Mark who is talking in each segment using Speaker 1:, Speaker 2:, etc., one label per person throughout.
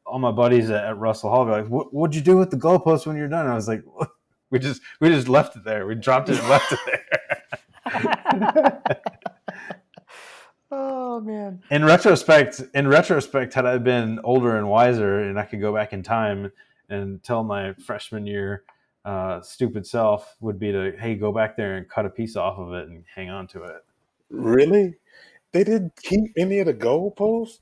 Speaker 1: all my buddies at Russell Hall were like, "What'd you do with the goalpost when you're done?" And I was like, "We just left it there. We dropped it and left it there."
Speaker 2: Oh man!
Speaker 1: In retrospect, had I been older and wiser, and I could go back in time and tell my freshman year stupid self, would be to, hey, go back there and cut a piece off of it and hang on to it.
Speaker 3: Really? They didn't keep any of the goalposts?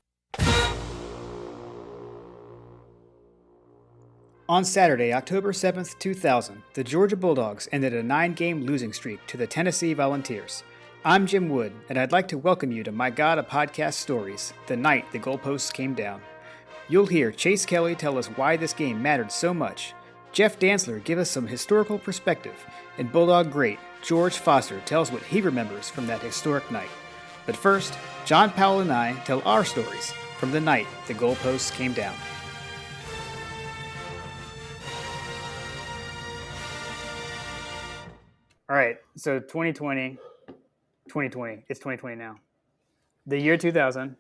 Speaker 2: On Saturday, October 7th, 2000, the Georgia Bulldogs ended a 9-game losing streak to the Tennessee Volunteers. I'm Jim Wood, and I'd like to welcome you to My God, a Podcast Stories, the night the goalposts came down. You'll hear Chase Kelley tell us why this game mattered so much, Jeff Dantzler give us some historical perspective, and Bulldog great George Foster tells what he remembers from that historic night. But first, John Powell and I tell our stories from the night the goalposts came down. All right, so 2020, it's 2020 now. The year 2000.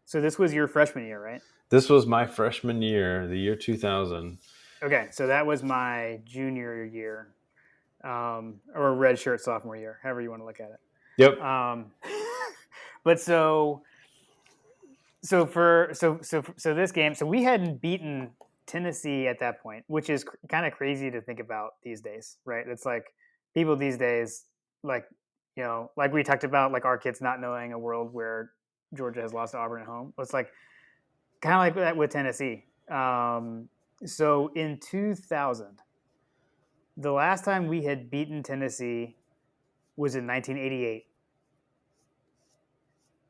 Speaker 2: So this was your freshman year, right?
Speaker 1: This was my freshman year, the year 2000.
Speaker 2: Okay, so that was my junior year, or redshirt sophomore year, however you want to look at it.
Speaker 1: Yep.
Speaker 2: But so this game, so we hadn't beaten Tennessee at that point, which is kind of crazy to think about these days, right? It's like people these days, like, you know, like we talked about, like our kids not knowing a world where Georgia has lost to Auburn at home. It's like kind of like that with Tennessee. So in 2000, the last time we had beaten Tennessee was in 1988.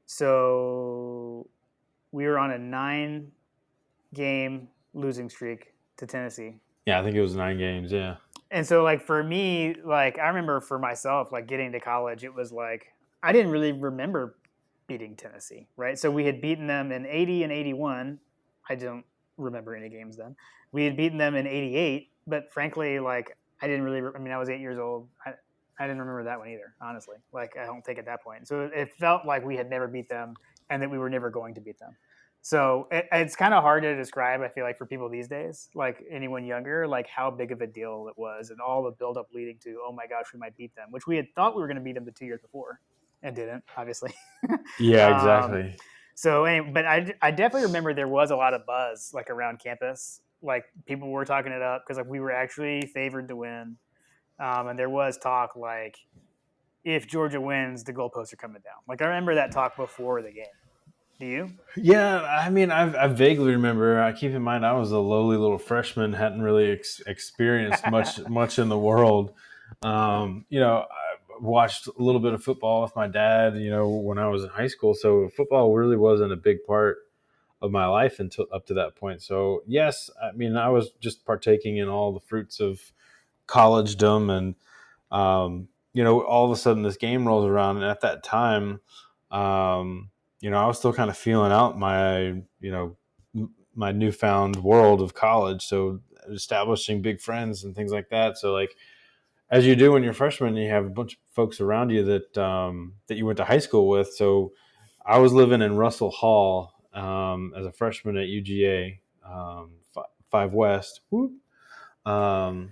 Speaker 2: So we were on a 9-game losing streak to Tennessee.
Speaker 1: Yeah, I think it was 9 games, yeah.
Speaker 2: And so, like, for me, like, I remember for myself, like, getting to college, it was like, I didn't really remember beating Tennessee, right? So we had beaten them in 80 and 81. I don't remember any games then. We had beaten them in 88, but frankly, like, I didn't really, I mean, I was 8 years old. I didn't remember that one either, honestly. Like, I don't think at that point. So it felt like we had never beat them and that we were never going to beat them. So it's kind of hard to describe, I feel like, for people these days, like anyone younger, like how big of a deal it was and all the buildup leading to, oh my gosh, we might beat them, which we had thought we were going to beat them the 2 years before and didn't, obviously.
Speaker 1: Yeah, exactly.
Speaker 2: So, anyway, but I definitely remember there was a lot of buzz, like, around campus. Like, people were talking it up because, like, we were actually favored to win. And there was talk, like, if Georgia wins, the goalposts are coming down. Like, I remember that talk before the game. Do you?
Speaker 1: Yeah, I mean, I vaguely remember. I keep in mind I was a lowly little freshman, hadn't really experienced much in the world. You know, I watched a little bit of football with my dad, you know, when I was in high school. So football really wasn't a big part of my life until up to that point. So yes, I mean, I was just partaking in all the fruits of collegedom, and you know, all of a sudden this game rolls around, and at that time, you know, I was still kind of feeling out my, you know, my newfound world of college. So establishing big friends and things like that. So like, as you do when you're a freshman, you have a bunch of folks around you that that you went to high school with. So I was living in Russell Hall as a freshman at UGA, 5 West. Whoop. But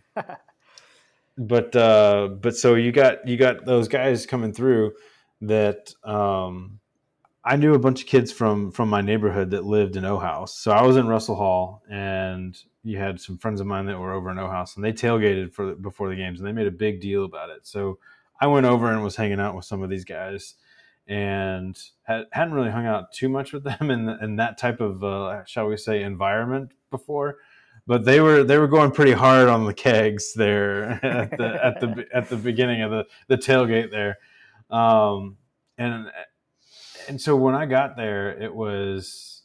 Speaker 1: so you got those guys coming through that I knew a bunch of kids from my neighborhood that lived in O-House. So I was in Russell Hall, and you had some friends of mine that were over in O-House, and they tailgated before the games, and they made a big deal about it. So I went over and was hanging out with some of these guys, and hadn't really hung out too much with them in that type of shall we say environment before. But they were going pretty hard on the kegs there at the beginning of the tailgate there, and so when I got there, it was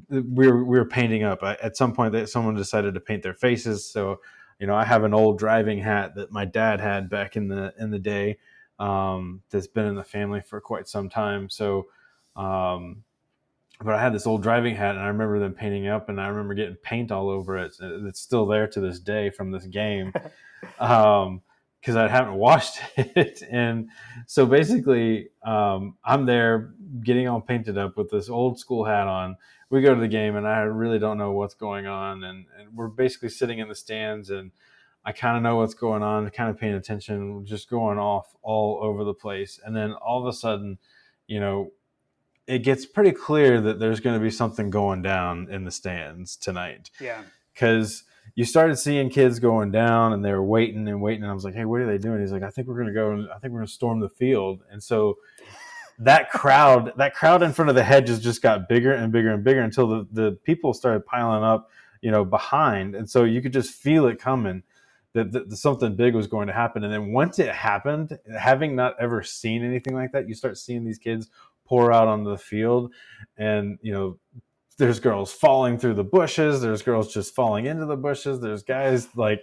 Speaker 1: we were painting up. At some point, someone decided to paint their faces. So, you know, I have an old driving hat that my dad had back in the day, that's been in the family for quite some time. So, but I had this old driving hat, and I remember them painting up, and I remember getting paint all over it. It's still there to this day from this game. Because I haven't washed it. And so basically, I'm there getting all painted up with this old school hat on, we go to the game, and I really don't know what's going on, and we're basically sitting in the stands, and I kind of know what's going on, kind of paying attention, just going off all over the place. And then all of a sudden, it gets pretty clear that there's going to be something going down in the stands tonight.
Speaker 2: Yeah.
Speaker 1: Because you started seeing kids going down, and they were waiting and waiting. And I was like, hey, what are they doing? He's like, I think we're going to go, and I think we're going to storm the field. And so that crowd in front of the hedges just got bigger and bigger and bigger until the people started piling up, behind. And so you could just feel it coming, that something big was going to happen. And then once it happened, having not ever seen anything like that, you start seeing these kids pour out onto the field, and there's girls falling through the bushes, there's girls just falling into the bushes, there's guys like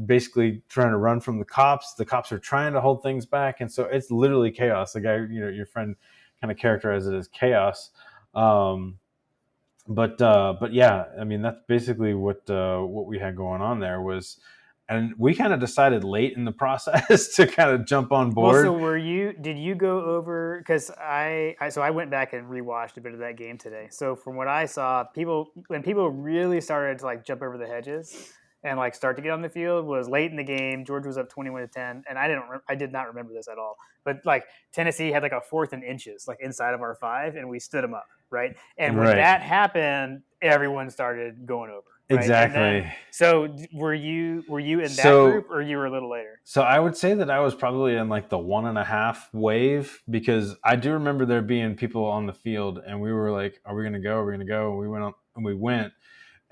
Speaker 1: basically trying to run from the cops are trying to hold things back, and so it's literally chaos. The guy, your friend, kind of characterized it as chaos. But yeah, I mean, that's basically what we had going on there was. And we kind of decided late in the process to kind of jump on board.
Speaker 2: Well, so did you go over, because I went back and rewatched a bit of that game today. So from what I saw, when people really started to like jump over the hedges and like start to get on the field was late in the game. Georgia was up 21-10, and I did not remember this at all. But like Tennessee had like a 4th and inches like inside of our 5, and we stood them up, right? And when that happened, everyone started going over. Right?
Speaker 1: Exactly.
Speaker 2: So were you in that group, or you were a little later?
Speaker 1: So I would say that I was probably in like the 1.5 wave, because I do remember there being people on the field, and we were like, "Are we going to go? Are we going to go?" And we went on, and we went.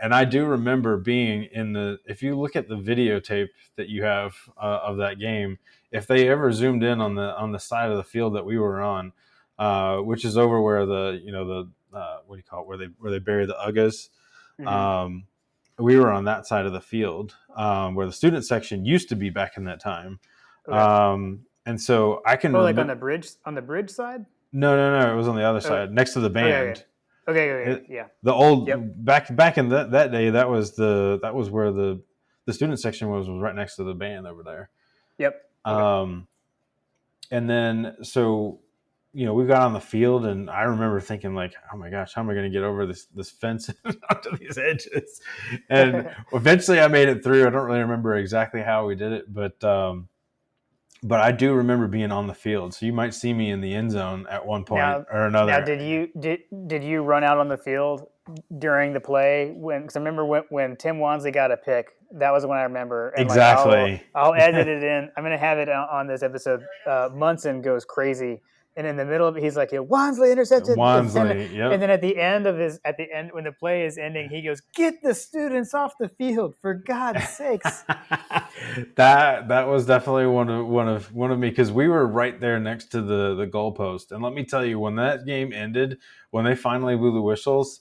Speaker 1: And I do remember being if you look at the videotape that you have of that game, if they ever zoomed in on the side of the field that we were on, which is over where the what do you call it, where they bury the Uggas. Mm-hmm. We were on that side of the field, where the student section used to be back in that time. Okay. And so I can
Speaker 2: like on the bridge side?
Speaker 1: No, it was on the other side, next to the band.
Speaker 2: Okay. Yeah.
Speaker 1: The old back in that day, that was where the student section was right next to the band over there.
Speaker 2: Yep.
Speaker 1: Okay. And then so we got on the field, and I remember thinking like, oh my gosh, how am I going to get over this fence onto these edges? And eventually I made it through. I don't really remember exactly how we did it, but I do remember being on the field. So you might see me in the end zone at one point or another.
Speaker 2: Now, did you run out on the field during the play? Because I remember when Tim Wansley got a pick, that was when I remember. And
Speaker 1: exactly.
Speaker 2: Like, I'll edit it in. I'm going to have it on this episode. Munson goes crazy. And in the middle of it, he's like, Wansley intercepted.
Speaker 1: Yep.
Speaker 2: And then at the end when the play is ending, he goes, "Get the students off the field, for God's sakes."
Speaker 1: That was definitely one of me, because we were right there next to the goalpost. And let me tell you, when that game ended, when they finally blew the whistles,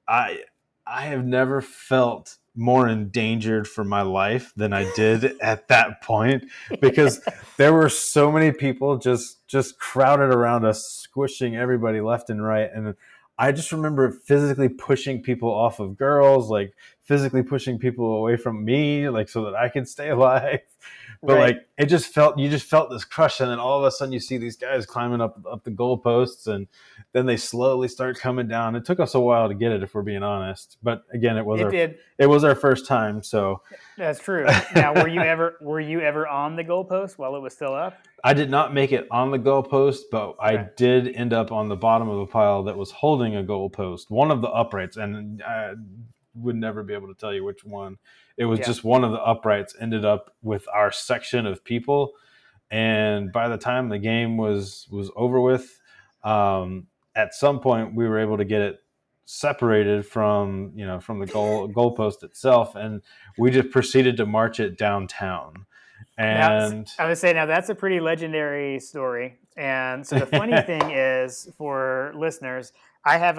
Speaker 1: I have never felt more endangered for my life than I did at that point, because there were so many people just crowded around us, squishing everybody left and right. And I just remember physically pushing people off of girls, like physically pushing people away from me, like so that I could stay alive. But like you just felt this crush, and then all of a sudden you see these guys climbing up the goalposts, and then they slowly start coming down. It took us a while to get it, if we're being honest. But again, it was our first time, so
Speaker 2: that's true. Now, were you ever on the goalpost while it was still up?
Speaker 1: I did not make it on the goalpost, but I did end up on the bottom of a pile that was holding a goalpost, one of the uprights, and I would never be able to tell you which one. It was just one of the uprights ended up with our section of people. And by the time the game was over with, at some point we were able to get it separated from the goalpost itself, and we just proceeded to march it downtown. And
Speaker 2: I would say, now that's a pretty legendary story. And so the funny thing is, for listeners, I have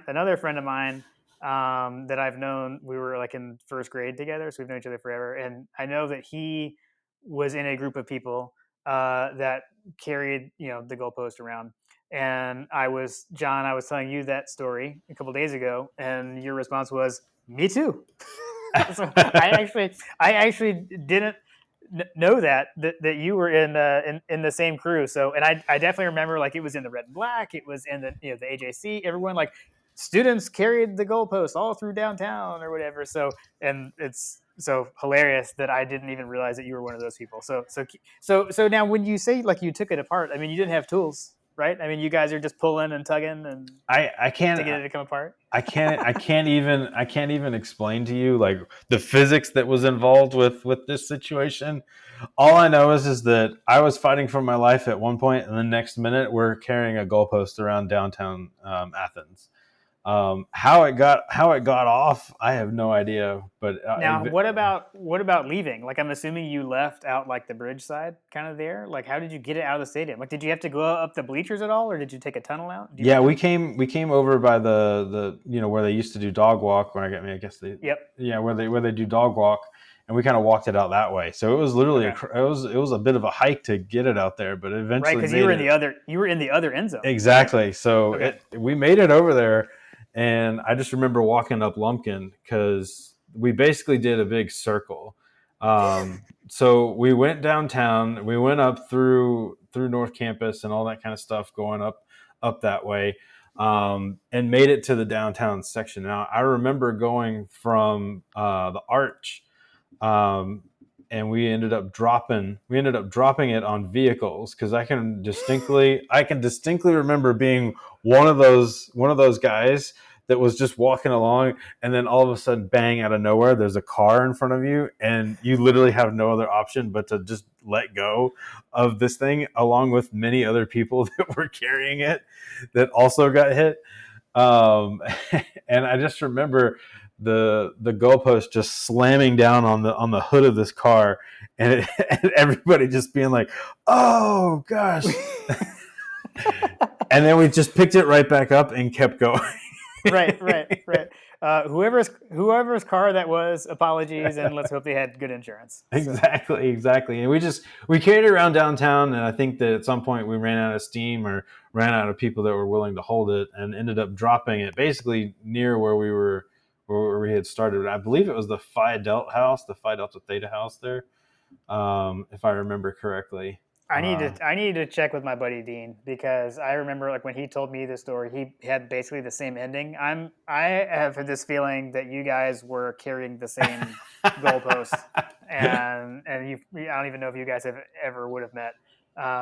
Speaker 2: another friend of mine that I've known. We were like in first grade together, so we've known each other forever. And I know that he was in a group of people that carried the goalpost around. And I was telling you that story a couple days ago, and your response was, "Me too." So I actually didn't know that you were in the same crew. So, and I definitely remember, like, it was in the red and black, it was in the the AJC. Everyone, like, students carried the goalpost all through downtown or whatever. So, and it's so hilarious that I didn't even realize that you were one of those people. So now when you say like you took it apart, I mean, you didn't have tools, right? I mean, you guys are just pulling and tugging and
Speaker 1: I can't
Speaker 2: to get it to come apart.
Speaker 1: I can't even explain to you like the physics that was involved with this situation. All I know is that I was fighting for my life at one point, and the next minute we're carrying a goalpost around downtown Athens. How it got off, I have no idea. But
Speaker 2: Now, what about leaving? Like, I'm assuming you left out like the bridge side, kind of there. Like, how did you get it out of the stadium? Like, did you have to go up the bleachers at all, or did you take a tunnel out? Do you
Speaker 1: yeah,
Speaker 2: remember?
Speaker 1: we came over by the where they used to do dog walk. When I guess they
Speaker 2: Yep.
Speaker 1: yeah where they do dog walk, and we kind of walked it out that way. So it was literally
Speaker 2: Okay.
Speaker 1: it was a bit of a hike to get it out there, but it
Speaker 2: Right,
Speaker 1: eventually
Speaker 2: because
Speaker 1: made
Speaker 2: you were in the other end zone. Right?
Speaker 1: exactly. So
Speaker 2: Okay.
Speaker 1: we made it over there, and I just remember walking up Lumpkin because we basically did a big circle. So we went downtown, we went up through North Campus and all that kind of stuff, going up that way, and made it to the downtown section. Now I remember going from the Arch. Um, and we ended up dropping it on vehicles because I can distinctly remember being one of those guys that was just walking along, and then all of a sudden, bang, out of nowhere there's a car in front of you, and you literally have no other option but to just let go of this thing along with many other people that were carrying it that also got hit. um, and I just remember the goalpost just slamming down on the hood of this car, and, and everybody just being like, "Oh gosh!" And then we just picked it right back up and kept going.
Speaker 2: Right. Whoever's car that was, apologies, and let's hope they had good insurance. So.
Speaker 1: Exactly. And we carried it around downtown, and I think that at some point we ran out of steam or ran out of people that were willing to hold it, and ended up dropping it basically near where we had started. I believe it was the Phi Delta Theta house there, if I remember correctly.
Speaker 2: I need to check with my buddy Dean because I remember like when he told me this story, he had basically the same ending. I have this feeling that you guys were carrying the same goalpost, and I don't even know if you guys have ever would have met.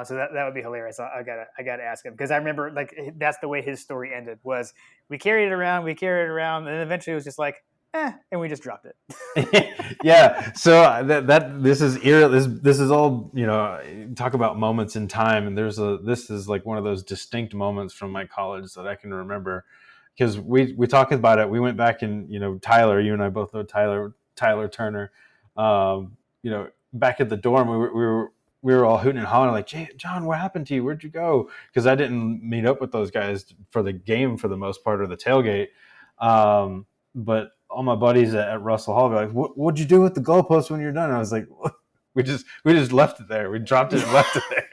Speaker 2: So that would be hilarious. I gotta ask him because I remember like that's the way his story ended was we carried it around, and then eventually it was just like and we just dropped it.
Speaker 1: Yeah. So this is this is all, talk about moments in time, and this is like one of those distinct moments from my college that I can remember because we talked about it. We went back and Tyler, you and I both know Tyler Turner. Back at the dorm, we were all hooting and hollering like, John, what happened to you? Where'd you go? Because I didn't meet up with those guys for the game for the most part, or the tailgate. But all my buddies at Russell Hall were like, "What'd you do with the goalpost when you're done?" And I was like, we just left it there. We dropped it and left it there.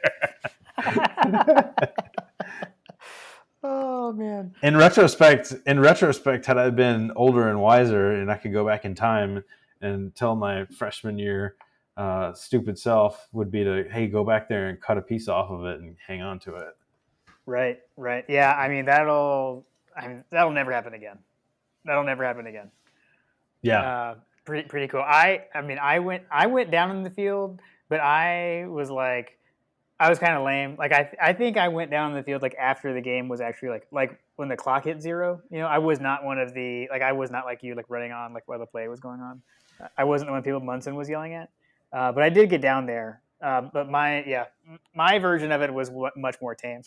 Speaker 2: Oh man.
Speaker 1: In retrospect, had I been older and wiser, and I could go back in time and tell my freshman year stupid self would be to, hey, go back there and cut a piece off of it and hang on to it.
Speaker 2: Right. Yeah, I mean that'll never happen again.
Speaker 1: Yeah.
Speaker 2: Pretty cool. I mean I went down in the field, but I was kind of lame. Like I think I went down in the field like after the game was actually like when the clock hit 0. I was not one of the I was not like you like running on like while the play was going on. I wasn't the one people Munson was yelling at. But I did get down there. But my version of it was much more tame.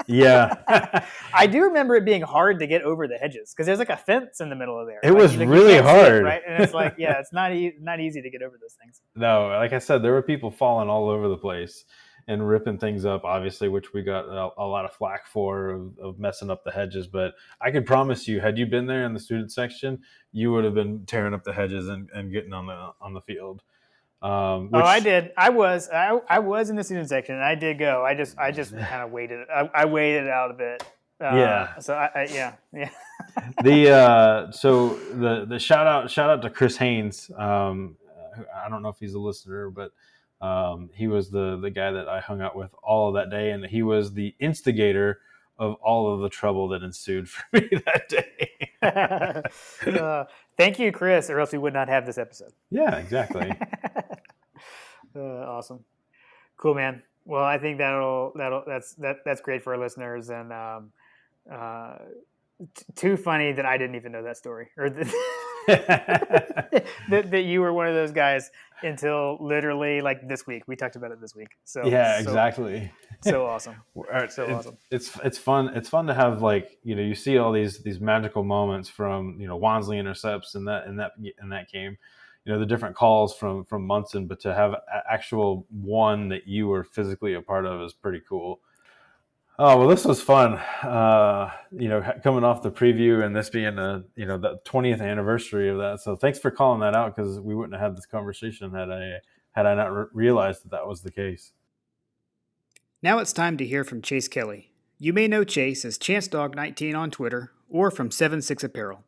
Speaker 1: Yeah.
Speaker 2: I do remember it being hard to get over the hedges because there's like a fence in the middle of there.
Speaker 1: It was really hard,
Speaker 2: right? And it's like, yeah, it's not easy to get over those things.
Speaker 1: No, like I said, there were people falling all over the place and ripping things up, obviously, which we got a lot of flack for of messing up the hedges. But I could promise you, had you been there in the student section, you would have been tearing up the hedges and getting on the field.
Speaker 2: I did. I was in the student section, and I did go. I just kind of waited. I waited out a bit.
Speaker 1: Yeah.
Speaker 2: So yeah.
Speaker 1: The shout out to Chris Haynes. I don't know if he's a listener, but he was the guy that I hung out with all of that day, and he was the instigator of all of the trouble that ensued for me that day.
Speaker 2: Thank you, Chris, or else we would not have this episode.
Speaker 1: Yeah, exactly.
Speaker 2: Awesome, cool, man. Well, I think that's great for our listeners, and too funny that I didn't even know that story, or that you were one of those guys until literally like this week. We talked about it this week. So
Speaker 1: yeah, exactly.
Speaker 2: So awesome. Awesome.
Speaker 1: It's fun. It's fun to have, like, you see all these magical moments from, Wansley intercepts in that game, the different calls from Munson, but to have actual one that you were physically a part of is pretty cool. Oh, well, this was fun. Coming off the preview and this being the 20th anniversary of that. So thanks for calling that out, because we wouldn't have had this conversation had I not realized that was the case.
Speaker 2: Now it's time to hear from Chase Kelley. You may know Chase as ChanceDog19 on Twitter or from Six Apparel.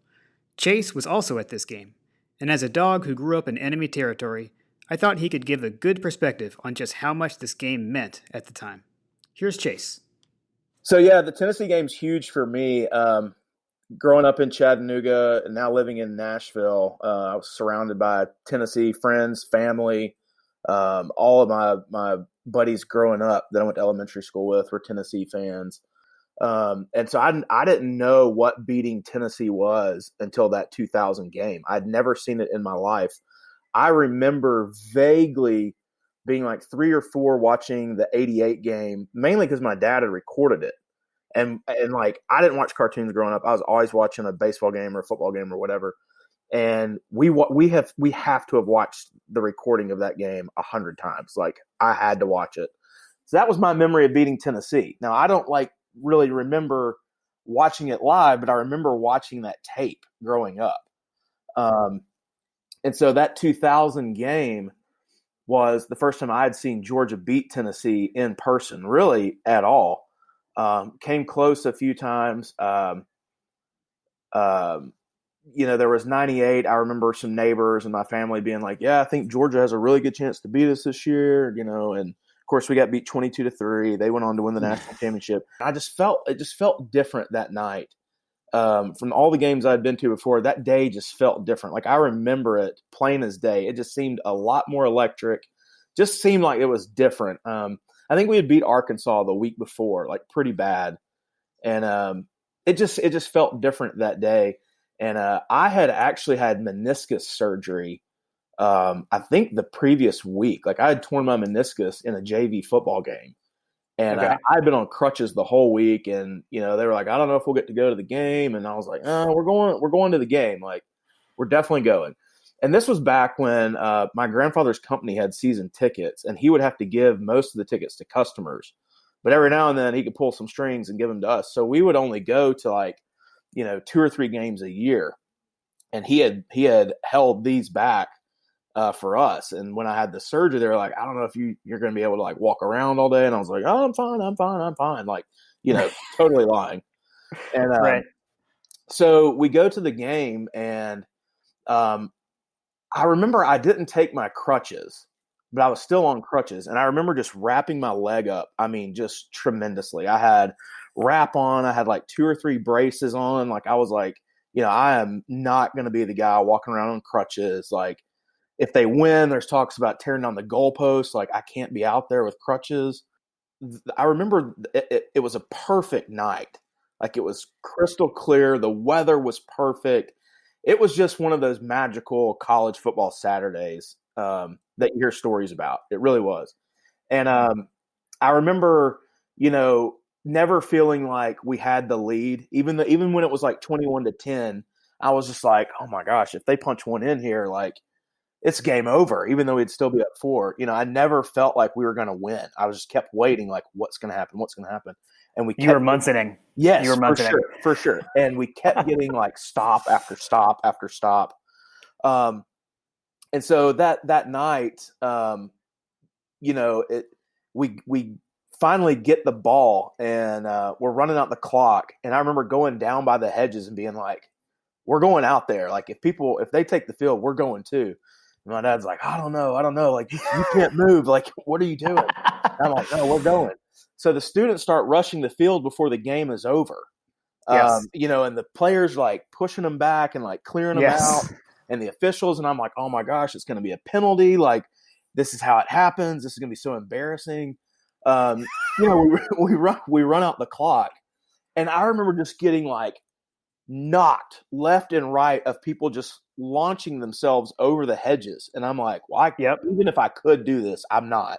Speaker 2: Chase was also at this game, and as a dog who grew up in enemy territory, I thought he could give a good perspective on just how much this game meant at the time. Here's Chase.
Speaker 4: So yeah, the Tennessee game's huge for me. Growing up in Chattanooga and now living in Nashville, I was surrounded by Tennessee friends, family. All of my buddies growing up that I went to elementary school with were Tennessee fans. And so I didn't know what beating Tennessee was until that 2000 game. I'd never seen it in my life. I remember vaguely being like 3 or 4 watching the 88 game, mainly because my dad had recorded it. And like, I didn't watch cartoons growing up. I was always watching a baseball game or a football game or whatever. And we have to have watched the recording of that game 100 times. Like, I had to watch it. So that was my memory of beating Tennessee. Now, I don't really remember watching it live, but I remember watching that tape growing up. And so that 2000 game was the first time I had seen Georgia beat Tennessee in person, really at all. Came close a few times. There was 98. I remember some neighbors and my family being like, yeah, I think Georgia has a really good chance to beat us this year, and of course we got beat 22-3. They went on to win the national championship. It just felt different that night. From all the games I'd been to before, that day just felt different. Like, I remember it plain as day. It just seemed a lot more electric. Just seemed like it was different. I think we had beat Arkansas the week before, like, pretty bad. And it just felt different that day. And I had actually had meniscus surgery, I think the previous week. Like, I had torn my meniscus in a JV football game. And
Speaker 2: okay.
Speaker 4: I'd been on crutches the whole week. And, they were like, I don't know if we'll get to go to the game. And I was like, oh, we're going to the game. Like, we're definitely going. And this was back when my grandfather's company had season tickets, and he would have to give most of the tickets to customers. But every now and then he could pull some strings and give them to us. So we would only go to 2 or 3 games a year. And he had held these back for us. And when I had the surgery, they were like, I don't know if you're going to be able to walk around all day. And I was like, oh, I'm fine. Like, totally lying. And
Speaker 2: right.
Speaker 4: So we go to the game, and I remember I didn't take my crutches, but I was still on crutches. And I remember just wrapping my leg up. I mean, just tremendously. I had wrap on. I had 2 or 3 braces on. Like, I was like, I am not going to be the guy walking around on crutches. Like, if they win, there's talks about tearing down the goalposts. Like, I can't be out there with crutches. I remember it was a perfect night. Like, it was crystal clear. The weather was perfect. It was just one of those magical college football Saturdays that you hear stories about. It really was. And I remember, never feeling like we had the lead. Even when it was 21-10, I was just like, oh my gosh, if they punch one in here, it's game over, even though we'd still be up 4. I never felt like we were going to win. I was just kept waiting, what's going to happen. And we kept,
Speaker 2: you were Munsoning.
Speaker 4: Yes,
Speaker 2: you were Munsoning.
Speaker 4: For sure. And we kept getting stop after stop after stop. And so that night, we finally get the ball, and we're running out the clock. And I remember going down by the hedges and being like, we're going out there. If they take the field, we're going too. And my dad's like, I don't know. You can't move. What are you doing? And I'm like, no, we're going. So the students start rushing the field before the game is over.
Speaker 2: Yes.
Speaker 4: And the players like pushing them back and like clearing them out, and the officials. And I'm like, oh my gosh, it's going to be a penalty. Like, this is how it happens. This is going to be so embarrassing. We run out the clock, and I remember just getting like knocked left and right of people just launching themselves over the hedges. And I'm like, well, even if I could do this, I'm not.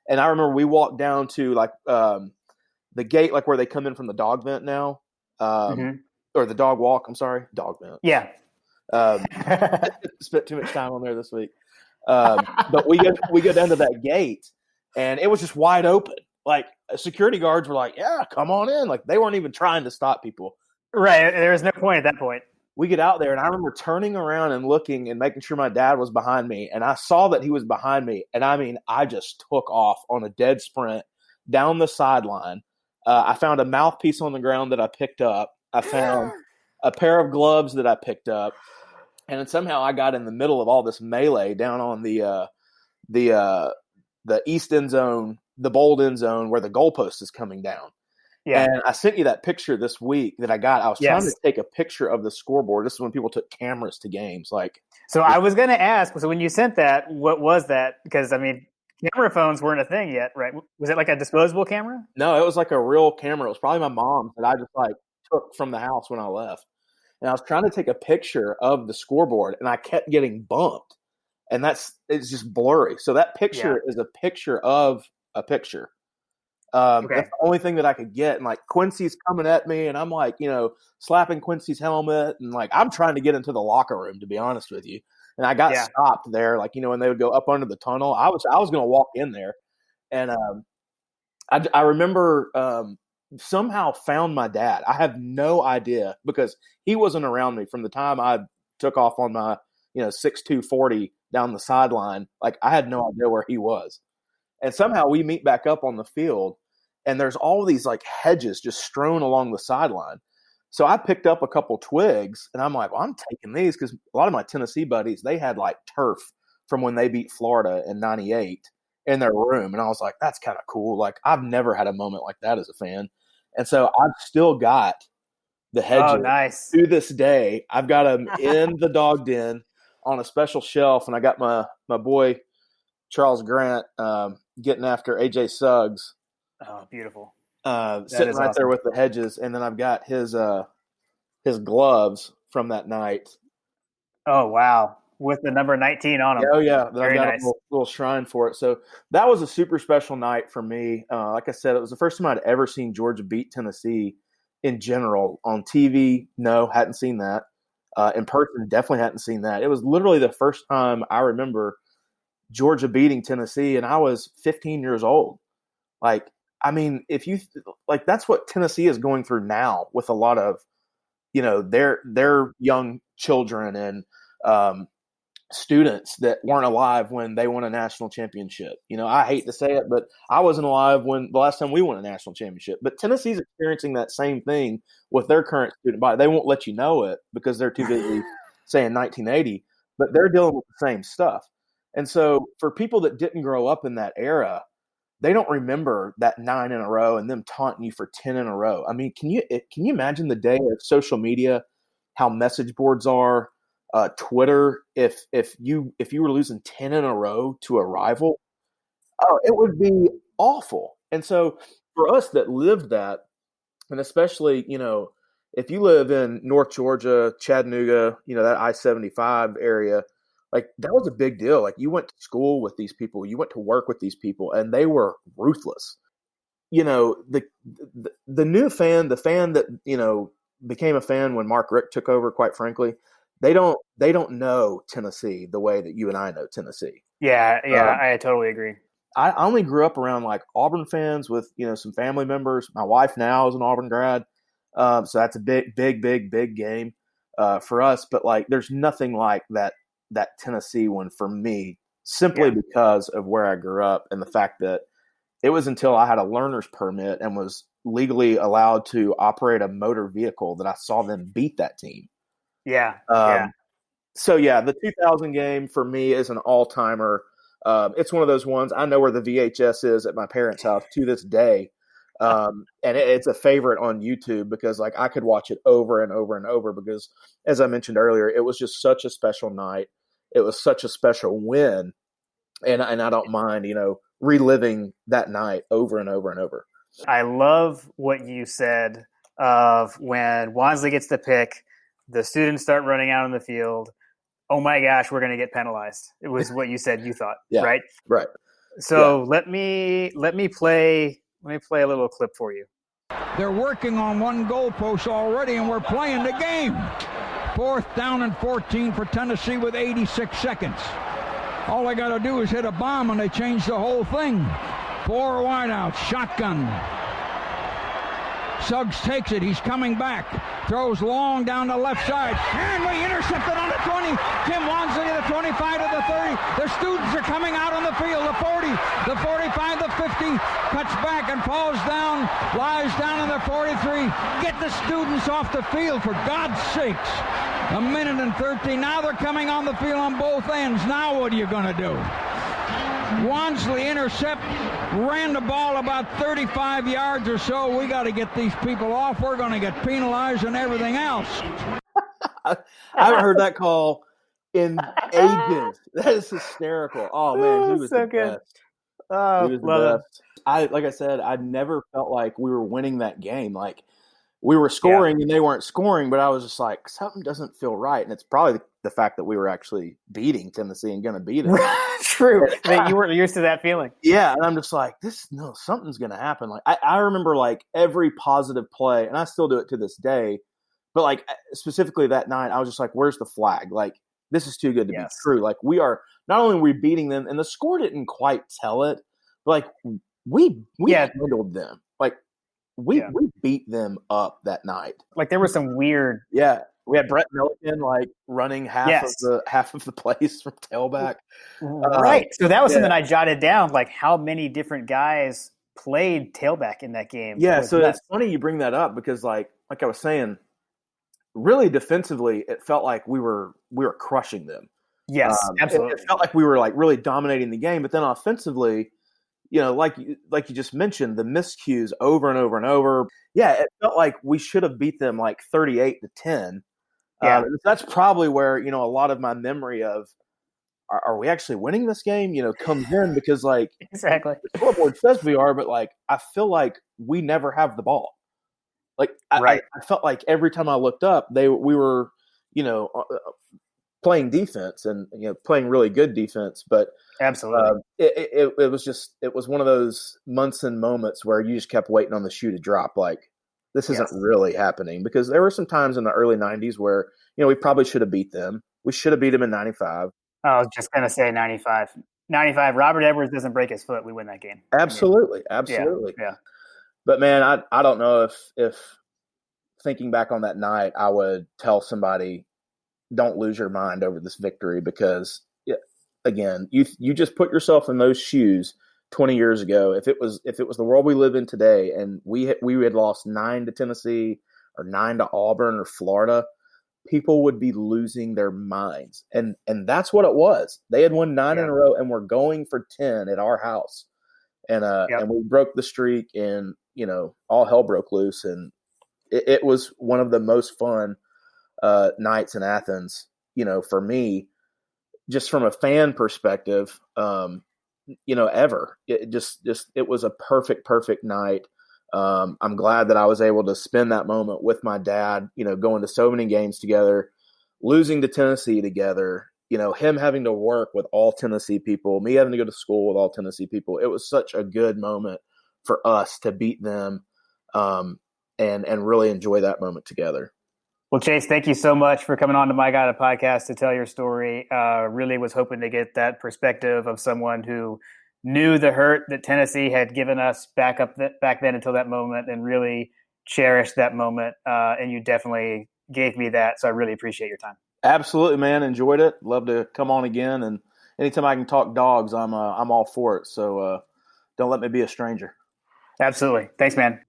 Speaker 4: And I remember we walked down to like the gate, like where they come in from the dog vent now, or the dog walk. I'm sorry, dog vent.
Speaker 2: Yeah.
Speaker 4: Spent too much time on there this week. But we go down to that gate, and it was just wide open. Like, security guards were like, yeah, come on in. Like, they weren't even trying to stop people.
Speaker 2: Right. There was no point at that point.
Speaker 4: We get out there, and I remember turning around and looking and making sure my dad was behind me. And I saw that he was behind me. And I mean, I just took off on a dead sprint down the sideline. I found a mouthpiece on the ground that I picked up. I found a pair of gloves that I picked up. And then somehow I got in the middle of all this melee down on the east end zone, the bold end zone where the goalpost is coming down. Yeah. And I sent you that picture this week that I got. I was trying to take a picture of the scoreboard. This is when people took cameras to games.
Speaker 2: So I was going to ask, so when you sent that, what was that? Because, I mean, camera phones weren't a thing yet, right? Was it like a disposable camera?
Speaker 4: No, it was like a real camera. It was probably my mom's that I just took from the house when I left. And I was trying to take a picture of the scoreboard, and I kept getting bumped. And it's just blurry. So that picture is a picture of a picture. That's the only thing that I could get. And like, Quincy's coming at me, and I'm like, slapping Quincy's helmet, and like, I'm trying to get into the locker room, to be honest with you. And I got stopped there, like, when they would go up under the tunnel. I was going to walk in there, and I remember somehow found my dad. I have no idea, because he wasn't around me from the time I took off on my 6'2", 40 down the sideline. Like, I had no idea where he was. And somehow we meet back up on the field, and there's all these like hedges just strewn along the sideline. So I picked up a couple twigs, and I'm like, well, I'm taking these, because a lot of my Tennessee buddies, they had like turf from when they beat Florida in '98 in their room. And I was like, that's kind of cool. Like, I've never had a moment like that as a fan. And so I've still got the hedges.
Speaker 2: Oh, nice.
Speaker 4: To this day. I've got them in the dog den on a special shelf, and I got my boy Charles Grant getting after AJ Suggs.
Speaker 2: Oh, beautiful.
Speaker 4: Sitting right there with the hedges, and then I've got his gloves from that night.
Speaker 2: Oh, wow. With the number 19 on them.
Speaker 4: Oh, yeah.
Speaker 2: Very
Speaker 4: I've got
Speaker 2: nice.
Speaker 4: a little shrine for it. So that was a super special night for me. Like I said, it was the first time I'd ever seen Georgia beat Tennessee in general. On TV, no, hadn't seen that. In person, definitely hadn't seen that. It was literally the first time I remember Georgia beating Tennessee, and I was 15 years old. Like, I mean, if you like, that's what Tennessee is going through now with a lot of, their young children and students that weren't alive when they won a national championship. I hate to say it, but I wasn't alive when the last time we won a national championship. But Tennessee's experiencing that same thing with their current student body. They won't let you know it because they're too busy saying 1980, but they're dealing with the same stuff. And so for people that didn't grow up in that era, they don't remember that 9 in a row and them taunting you for 10 in a row. I mean, can you imagine the day of social media, how message boards are, Twitter, if you were losing 10 in a row to a rival? Oh, it would be awful. And so for us that lived that, and especially, if you live in North Georgia, Chattanooga, that I-75 area, like, that was a big deal. Like, you went to school with these people, you went to work with these people, and they were ruthless. The new fan, the fan that, became a fan when Mark Richt took over, quite frankly, they don't know Tennessee the way that you and I know Tennessee.
Speaker 2: Yeah, I totally agree.
Speaker 4: I only grew up around like Auburn fans with, some family members. My wife now is an Auburn grad. So that's a big game for us. But like, there's nothing like that Tennessee one for me, simply because of where I grew up and the fact that it was until I had a learner's permit and was legally allowed to operate a motor vehicle that I saw them beat that team.
Speaker 2: Yeah.
Speaker 4: So the 2000 game for me is an all-timer. It's one of those ones. I know where the VHS is at my parents' house to this day. And it's a favorite on YouTube because like I could watch it over and over and over because, as I mentioned earlier, it was just such a special night. It was such a special win. And I don't mind, reliving that night over and over and over.
Speaker 2: I love what you said of when Wansley gets the pick, the students start running out on the field. Oh my gosh, we're going to get penalized. It was what you said you thought,
Speaker 4: Yeah,
Speaker 2: right?
Speaker 4: Right.
Speaker 2: So let me play a little clip for you.
Speaker 5: They're working on one goalpost already, and we're playing the game. 4th down and 14 for Tennessee with 86 seconds. All they got to do is hit a bomb, and they change the whole thing. 4 wideouts, shotgun. Suggs takes it. He's coming back. Throws long down the left side. And we intercepted on the 20. Tim Wansley to the 25 to the 30. The students are coming out on the field. The 40, the 45, the 50. Cuts back and falls down. Lies down in the 43. Get the students off the field, for God's sakes. 1:13. Now they're coming on the field on both ends. Now what are you going to do? Wansley intercept, ran the ball about 35 yards or so. We got to get these people off. We're going to get penalized and everything else.
Speaker 4: I haven't heard that call in ages. That is hysterical. Oh man, he was
Speaker 2: so
Speaker 4: the
Speaker 2: good.
Speaker 4: best.
Speaker 2: Oh,
Speaker 4: He was the
Speaker 2: love
Speaker 4: best. Like I said, I never felt like we were winning that game. Like we were scoring and they weren't scoring, but I was just like, something doesn't feel right. And it's probably the fact that we were actually beating Tennessee and going to beat them.
Speaker 2: True. That you weren't used to that feeling.
Speaker 4: Yeah, and I'm just like, something's going to happen. Like I remember like every positive play, and I still do it to this day. But like specifically that night, I was just like, "Where's the flag? Like this is too good to be true." Like we are not only are we beating them, and the score didn't quite tell it, but like we handled them. Like we beat them up that night.
Speaker 2: Like there was some weird.
Speaker 4: Yeah. We had Brett Milliken like running half of the plays from tailback.
Speaker 2: Right. So that was something I jotted down. Like how many different guys played tailback in that game?
Speaker 4: Yeah. So it's funny you bring that up because like I was saying, really defensively, it felt like we were crushing them.
Speaker 2: Yes, absolutely.
Speaker 4: It felt like we were like really dominating the game, but then offensively, like you just mentioned, the miscues over and over and over. Yeah, it felt like we should have beat them like 38-10. Yeah, that's probably where a lot of my memory of are we actually winning this game comes in because like
Speaker 2: exactly
Speaker 4: the scoreboard says we are, but like I feel like we never have the ball. Like I felt like every time I looked up, we were playing defense and playing really good defense, but
Speaker 2: absolutely
Speaker 4: it was one of those months and moments where you just kept waiting on the shoe to drop. Like this isn't really happening because there were some times in the early 90s where we probably should have beat them. We should have beat them in 95.
Speaker 2: I was just gonna say 95. Robert Edwards doesn't break his foot, we win that game.
Speaker 4: Absolutely.
Speaker 2: Yeah.
Speaker 4: But man, I don't know if thinking back on that night, I would tell somebody, don't lose your mind over this victory because, again, you just put yourself in those shoes 20 years ago. If it was the world we live in today, and we had lost 9 to Tennessee or 9 to Auburn or Florida, people would be losing their minds, and that's what it was. They had won 9 in a row, and we're going for 10 at our house, and we broke the streak, and all hell broke loose, and it was one of the most fun nights in Athens, for me, just from a fan perspective, ever. It was a perfect night. I'm glad that I was able to spend that moment with my dad, going to so many games together, losing to Tennessee together, him having to work with all Tennessee people, me having to go to school with all Tennessee people. It was such a good moment for us to beat them and really enjoy that moment together.
Speaker 2: Well, Chase, thank you so much for coming on to My Guide podcast to tell your story. Really was hoping to get that perspective of someone who knew the hurt that Tennessee had given us back then until that moment and really cherished that moment. And you definitely gave me that. So I really appreciate your time.
Speaker 4: Absolutely, man. Enjoyed it. Love to come on again. And anytime I can talk dogs, I'm all for it. So don't let me be a stranger.
Speaker 2: Absolutely. Thanks, man.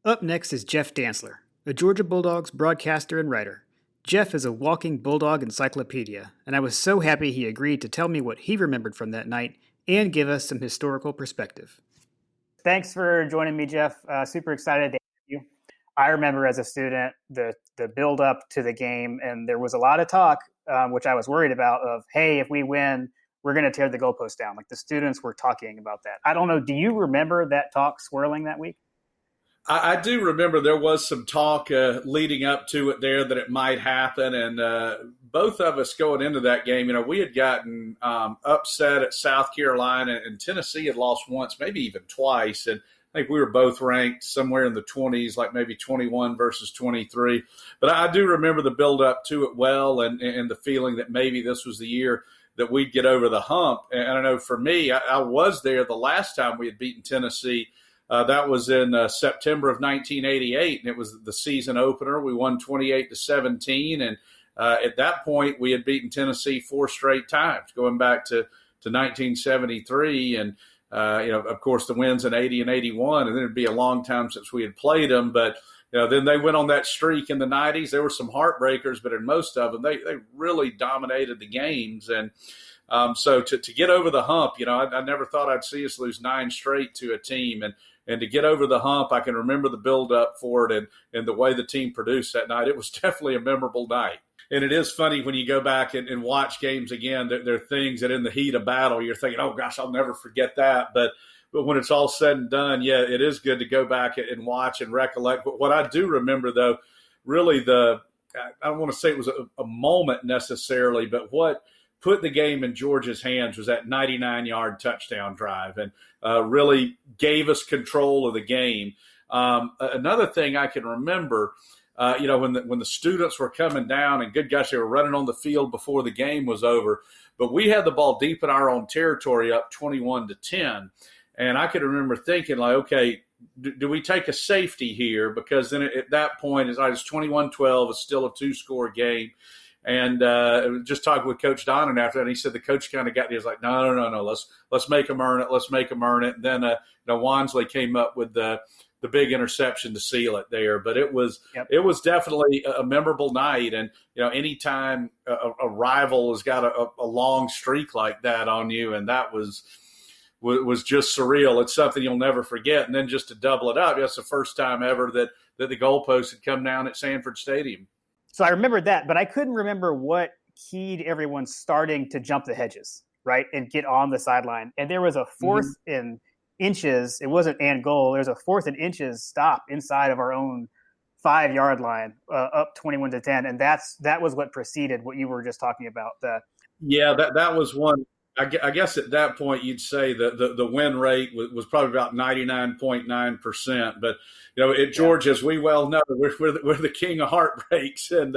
Speaker 2: Up next is Jeff Dantzler, a Georgia Bulldogs broadcaster and writer. Jeff is a walking Bulldog encyclopedia, and I was so happy he agreed to tell me what he remembered from that night and give us some historical perspective. Thanks for joining me, Jeff. Super excited to have you. I remember as a student the build up to the game, and there was a lot of talk, which I was worried about, of, hey, if we win, we're going to tear the goalpost down. Like, the students were talking about that. I don't know. Do you remember that talk swirling that week?
Speaker 6: I do remember there was some talk leading up to it there that it might happen. And both of us going into that game, we had gotten upset at South Carolina, and Tennessee had lost once, maybe even twice. And I think we were both ranked somewhere in the 20s, like maybe 21 versus 23. But I do remember the build up to it well, and the feeling that maybe this was the year that we'd get over the hump. And I know for me, I was there the last time we had beaten Tennessee. That was in September of 1988, and it was the season opener. We won 28-17, and at that point, we had beaten Tennessee 4 straight times, going back to 1973, and of course, the wins in 80 and 81, and then it'd be a long time since we had played them. But then they went on that streak in the 90s. There were some heartbreakers, but in most of them, they really dominated the games, and so to get over the hump, I never thought I'd see us lose 9 straight to a team, and to get over the hump, I can remember the build-up for it and the way the team produced that night. It was definitely a memorable night. And it is funny when you go back and watch games again, there are things that in the heat of battle, you're thinking, oh, gosh, I'll never forget that. But when it's all said and done, yeah, it is good to go back and watch and recollect. But what I do remember, though, really I don't want to say it was a moment necessarily, but what put the game in Georgia's hands was that 99-yard touchdown drive, and really gave us control of the game. Another thing I can remember, when the students were coming down, and good gosh, they were running on the field before the game was over, but we had the ball deep in our own territory, up 21-10, and I could remember thinking, like, okay, do we take a safety here? Because then at that point, it's 21-12, it's still a 2-score game. And just talking with Coach Donnan after that, and he said the coach kind of he was like, no, let's make them earn it. Let's make them earn it. And then Wansley came up with the big interception to seal it there. But it was definitely a memorable night. And anytime a rival has got a long streak like that on you, and that was just surreal. It's something you'll never forget. And then just to double it up, that's the first time ever that the goalposts had come down at Sanford Stadium.
Speaker 2: So I remembered that, but I couldn't remember what keyed everyone starting to jump the hedges, right, and get on the sideline. And there was a 4th and inches. It wasn't and goal. There was a 4th and inches stop inside of our own 5-yard line, up 21-10, and that was what preceded what you were just talking about.
Speaker 6: That was one. I guess at that point you'd say that the win rate was probably about 99.9%. But at Georgia, as we well know, we're the king of heartbreaks, and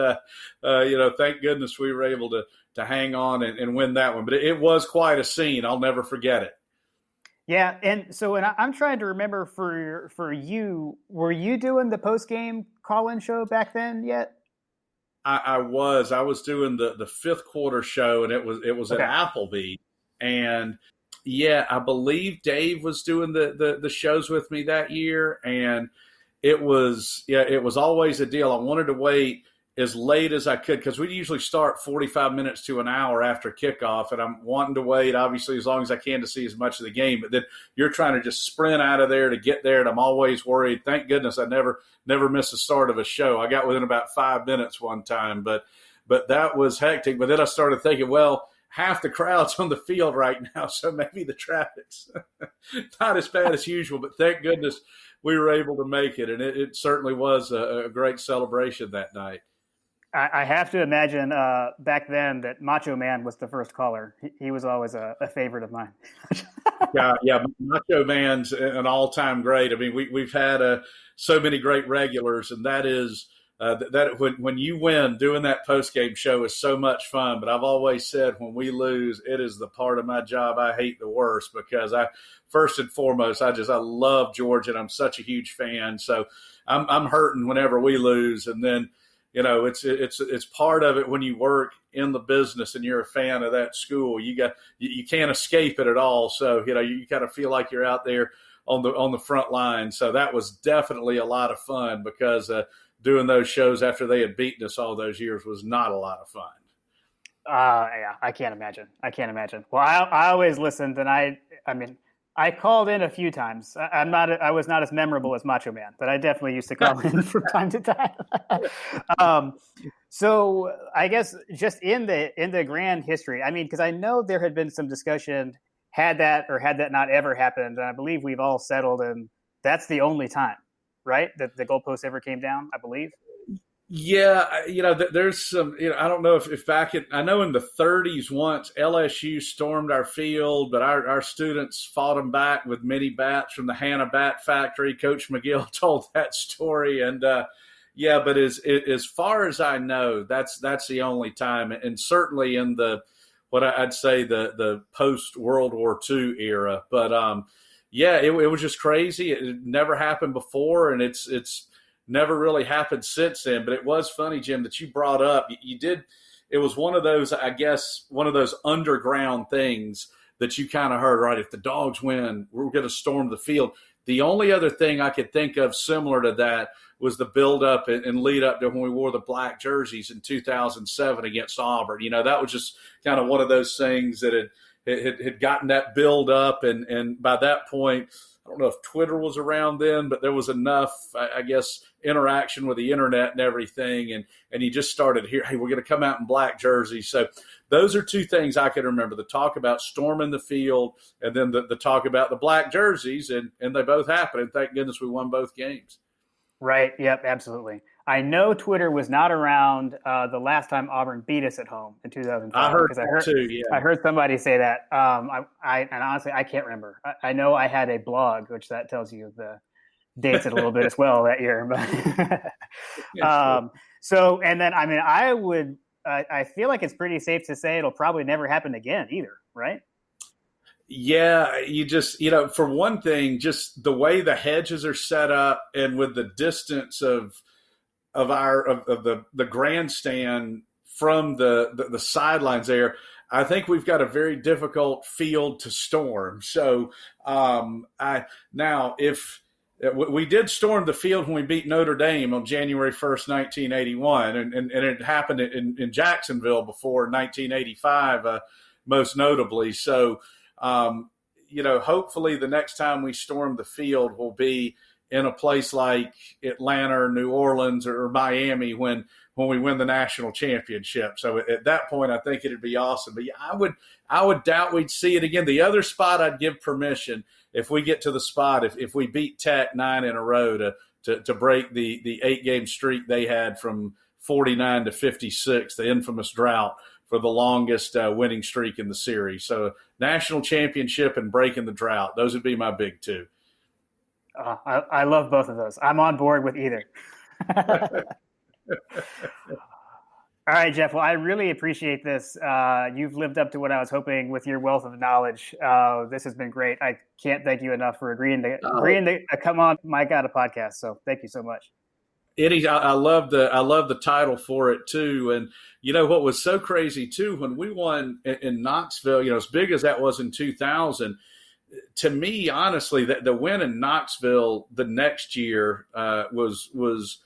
Speaker 6: thank goodness we were able to hang on and win that one. But it was quite a scene. I'll never forget it.
Speaker 2: Yeah, and I'm trying to remember for you, were you doing the post game call-in show back then yet?
Speaker 6: I was doing the 5th quarter show, and it was at Appleby. And I believe Dave was doing the shows with me that year, and it was always a deal. I wanted to wait as late as I could, because we usually start 45 minutes to an hour after kickoff, and I'm wanting to wait, obviously, as long as I can to see as much of the game. But then you're trying to just sprint out of there to get there, and I'm always worried. Thank goodness I never missed the start of a show. I got within about 5 minutes one time, but that was hectic. But then I started thinking, well, half the crowd's on the field right now, so maybe the traffic's not as bad as usual. But thank goodness we were able to make it, and it certainly was a great celebration that night.
Speaker 2: I have to imagine back then that Macho Man was the first caller. He was always a favorite of mine.
Speaker 6: yeah, Macho Man's an all-time great. I mean, we've had so many great regulars, and that is that when you win, doing that post-game show is so much fun. But I've always said when we lose, it is the part of my job I hate the worst, because first and foremost, I love Georgia, and I'm such a huge fan. So I'm hurting whenever we lose, and then it's part of it when you work in the business and you're a fan of that school. You can't escape it at all. So you kind of feel like you're out there on the front line. So that was definitely a lot of fun, because doing those shows after they had beaten us all those years was not a lot of fun.
Speaker 2: Yeah, I can't imagine. Well, I always listened, and I mean, I called in a few times. I was not as memorable as Macho Man, but I definitely used to call in from time to time. So I guess just in the grand history, I mean, because I know there had been some discussion, had that not ever happened, and I believe we've all settled, and that's the only time, right, that the goalpost ever came down, I believe.
Speaker 6: Yeah, there's some, I don't know if back I know in the 30s once LSU stormed our field, but our students fought them back with mini bats from the Hannah Bat Factory. Coach McGill told that story. And, but as far as I know, that's the only time. And certainly in what I'd say the post World War II era. But, it was just crazy. It never happened before. And it's never really happened since then. But it was funny, Jim, that you brought up. You did. It was one of those, I guess, one of those underground things that you kind of heard, right? If the Dogs win, we're going to storm the field. The only other thing I could think of similar to that was the build-up and lead-up to when we wore the black jerseys in 2007 against Auburn. That was just kind of one of those things that had gotten that build-up. And by that point, I don't know if Twitter was around then, but there was enough, I guess, interaction with the internet and everything. And you just started here, hey, we're going to come out in black jerseys. So those are two things I can remember, the talk about storming the field and then the talk about the black jerseys. And they both happened. And thank goodness we won both games. Right.
Speaker 2: Yep. Absolutely. I know Twitter was not around the last time Auburn beat us at home in 2005.
Speaker 6: I heard that too. Yeah,
Speaker 2: I heard somebody say that. And honestly, I can't remember. I know I had a blog, which that tells you the dates it a little bit as well that year. But so, and then I mean, I feel like it's pretty safe to say it'll probably never happen again either, right?
Speaker 6: Yeah, you just, for one thing, just the way the hedges are set up and with the distance of the grandstand from the sidelines there, I think we've got a very difficult field to storm. So if we did storm the field when we beat Notre Dame on January 1st, 1981, and it happened in Jacksonville before 1985, most notably. So, hopefully the next time we storm the field will be in a place like Atlanta or New Orleans or Miami when we win the national championship. So at that point, I think it'd be awesome. But yeah, I would doubt we'd see it again. The other spot I'd give permission if we get to the spot, if we beat Tech 9 in a row to break the 8-game streak they had from 49 to 56, the infamous drought for the longest winning streak in the series. So national championship and breaking the drought, those would be my big two.
Speaker 2: I love both of those. I'm on board with either. All right, Jeff. Well, I really appreciate this. You've lived up to what I was hoping with your wealth of knowledge. This has been great. I can't thank you enough for agreeing to come on My God, a podcast. So thank you so much.
Speaker 6: Eddie, I love the title for it too. And what was so crazy too, when we won in Knoxville, as big as that was in 2000, to me, honestly, that the win in Knoxville the next year was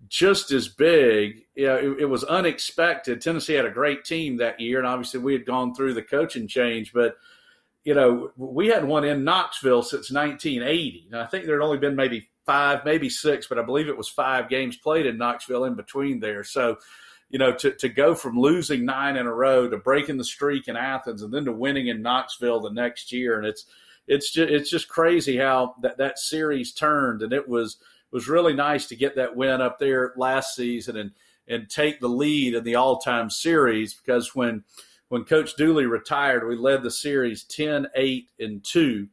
Speaker 6: just as big. It was unexpected. Tennessee had a great team that year, and obviously we had gone through the coaching change, but we hadn't won in Knoxville since 1980. Now, I think there had only been maybe 5, maybe 6, but I believe it was 5 games played in Knoxville in between there. So, to go from losing 9 in a row to breaking the streak in Athens and then to winning in Knoxville the next year, and it's just crazy how that series turned, and it was really nice to get that win up there last season and take the lead in the all-time series, because when Coach Dooley retired, we led the series 10-8-2,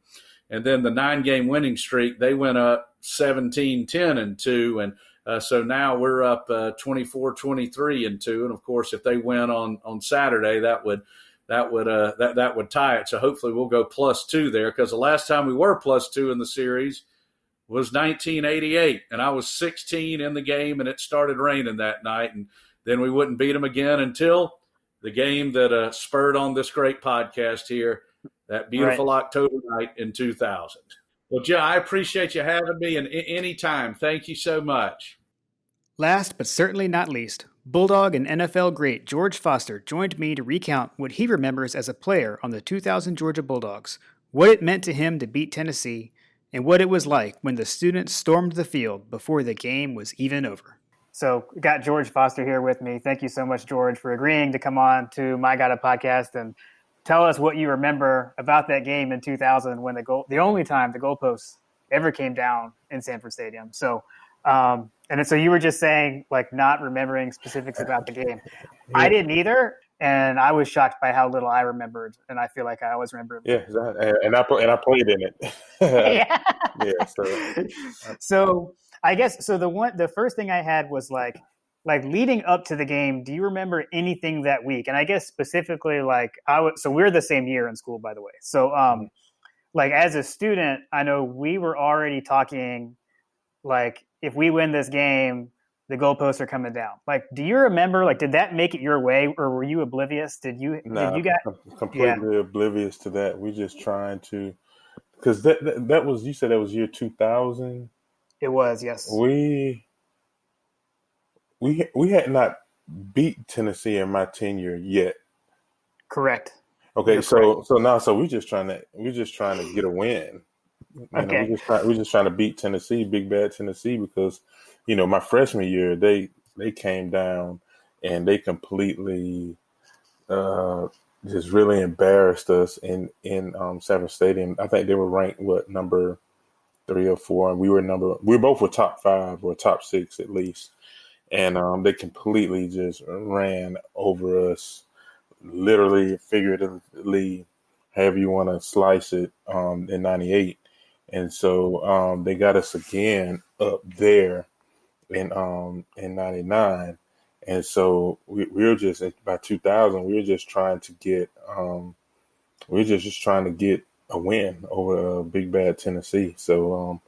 Speaker 6: and then the 9-game winning streak, they went up 17-10-2, and so now we're up 24-23-2, and of course, if they win on Saturday, that would tie it. So hopefully we'll go +2 there, because the last time we were +2 in the series was 1988, and I was 16 in the game, and it started raining that night, and then we wouldn't beat them again until the game that spurred on this great podcast here, that beautiful October night in 2000. Well, Joe, I appreciate you having me, and anytime. Thank you so much.
Speaker 2: Last but certainly not least, Bulldog and NFL great George Foster joined me to recount what he remembers as a player on the 2000 Georgia Bulldogs, what it meant to him to beat Tennessee, and what it was like when the students stormed the field before the game was even over. So, we got George Foster here with me. Thank you so much, George, for agreeing to come on to My Gotta podcast and tell us what you remember about that game in 2000 when the only time the goalposts ever came down in Sanford Stadium. So, and so you were just saying, like, not remembering specifics about the game.
Speaker 3: Yeah.
Speaker 2: I didn't either, and I was shocked by how little I remember, and I feel like I always remember.
Speaker 3: Yeah, and I played in it.
Speaker 2: Yeah.
Speaker 3: Yeah.
Speaker 2: So I guess the first thing I had was like leading up to the game. Do you remember anything that week? And I guess specifically, so we're the same year in school, by the way. So, like, as a student, I know we were already talking, like, if we win this game, the goalposts are coming down. Like, do you remember, like, did that make it your way, or were you oblivious? Did you get
Speaker 3: completely oblivious to that? We just trying to, because that was, you said that was year 2000.
Speaker 2: It was, yes.
Speaker 3: We had not beat Tennessee in my tenure yet.
Speaker 2: Correct.
Speaker 3: Okay, so we're just trying to get a win.
Speaker 2: Okay.
Speaker 3: We're just trying to beat Tennessee, big bad Tennessee, because my freshman year they came down and they completely just really embarrassed us in Sanford Stadium. I think they were ranked number 3 or 4, and we both were top 5 or top 6 at least, and they completely just ran over us, literally, figuratively, however you want to slice it, in '98. And so they got us again up there in '99, and so we were just, by 2000 we were just trying to get just trying to get a win over big bad Tennessee. So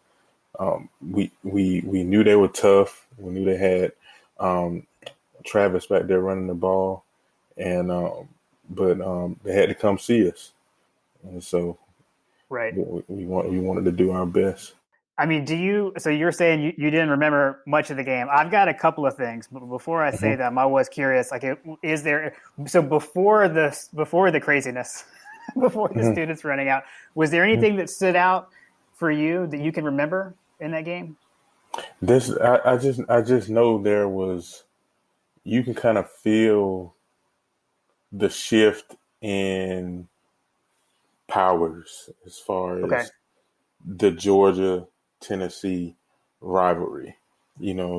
Speaker 3: we knew they were tough. We knew they had Travis back there running the ball, and but they had to come see us, and so.
Speaker 2: Right.
Speaker 3: We wanted to do our best.
Speaker 2: I mean, so you're saying you didn't remember much of the game. I've got a couple of things, but before I say them, I was curious, like, so before the craziness, before the students running out, was there anything that stood out for you that you can remember in that game?
Speaker 3: I just know there was, you can kind of feel the shift in powers as far as the Georgia Tennessee rivalry.